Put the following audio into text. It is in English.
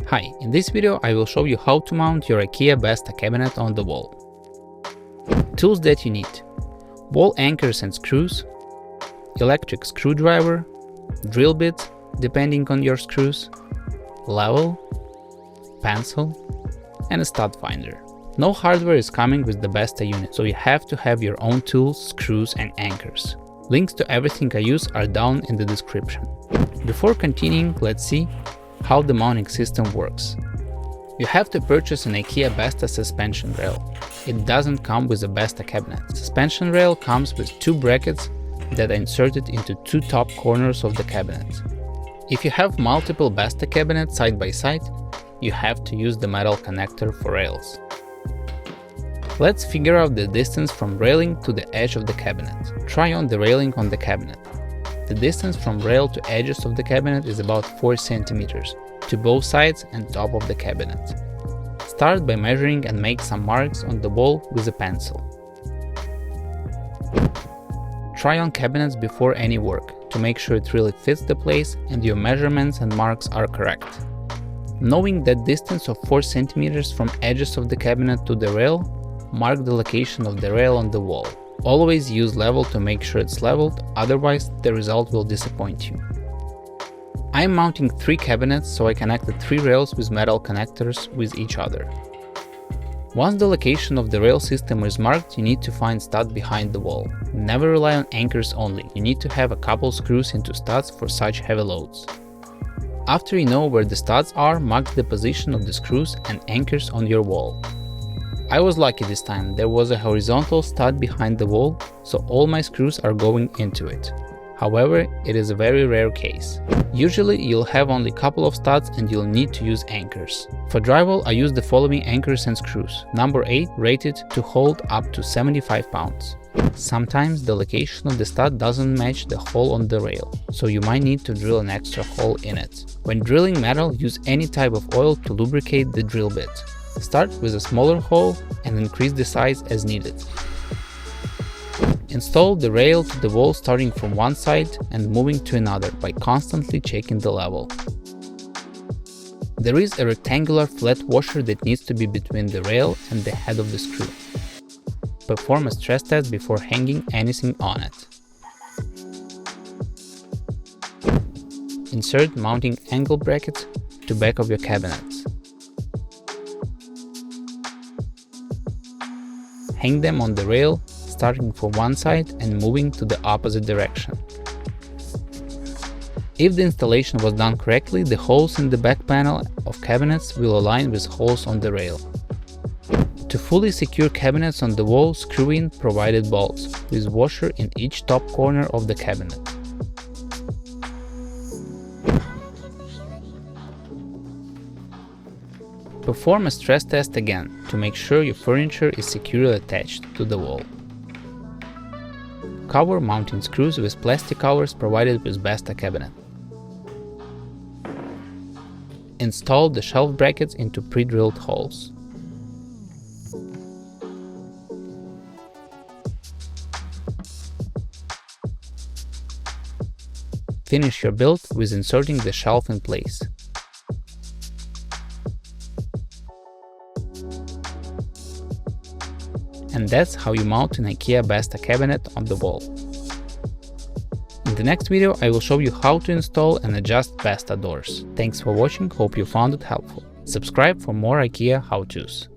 Hi, in this video I will show you how to mount your IKEA Besta cabinet on the wall. Tools that you need: wall anchors and screws, electric screwdriver, drill bit depending on your screws, level, pencil, and a stud finder. No hardware is coming with the Besta unit, so you have to have your own tools, screws and anchors. Links to everything I use are down in the description. Before continuing, let's see how the mounting system works. You have to purchase an IKEA Besta suspension rail. It doesn't come with a Besta cabinet. Suspension rail comes with two brackets that are inserted into two top corners of the cabinet. If you have multiple Besta cabinets side by side, you have to use the metal connector for rails. Let's figure out the distance from railing to the edge of the cabinet. Try on the railing on the cabinet. The distance from rail to edges of the cabinet is about 4 cm to both sides and top of the cabinet. Start by measuring and make some marks on the wall with a pencil. Try on cabinets before any work to make sure it really fits the place and your measurements and marks are correct. Knowing that distance of 4 cm from edges of the cabinet to the rail, mark the location of the rail on the wall. Always use level to make sure it's leveled, otherwise the result will disappoint you. I am mounting 3 cabinets, so I connected 3 rails with metal connectors with each other. Once the location of the rail system is marked, you need to find stud behind the wall. Never rely on anchors only, you need to have a couple screws into studs for such heavy loads. After you know where the studs are, mark the position of the screws and anchors on your wall. I was lucky this time, there was a horizontal stud behind the wall, so all my screws are going into it. However, it is a very rare case. Usually you'll have only a couple of studs and you'll need to use anchors. For drywall I use the following anchors and screws. Number 8, rated to hold up to 75 pounds. Sometimes the location of the stud doesn't match the hole on the rail, so you might need to drill an extra hole in it. When drilling metal, use any type of oil to lubricate the drill bit. Start with a smaller hole and increase the size as needed. Install the rail to the wall starting from one side and moving to another by constantly checking the level. There is a rectangular flat washer that needs to be between the rail and the head of the screw. Perform a stress test before hanging anything on it. Insert mounting angle brackets to back of your cabinets. Hang them on the rail, starting from one side and moving to the opposite direction. If the installation was done correctly, the holes in the back panel of cabinets will align with holes on the rail. To fully secure cabinets on the wall, screw in provided bolts, with washer in each top corner of the cabinet. Perform a stress test again to make sure your furniture is securely attached to the wall. Cover mounting screws with plastic covers provided with Besta cabinet. Install the shelf brackets into pre-drilled holes. Finish your build with inserting the shelf in place. And that's how you mount an IKEA Besta cabinet on the wall. In the next video I will show you how to install and adjust Besta doors. Thanks for watching, hope you found it helpful. Subscribe for more IKEA how-tos.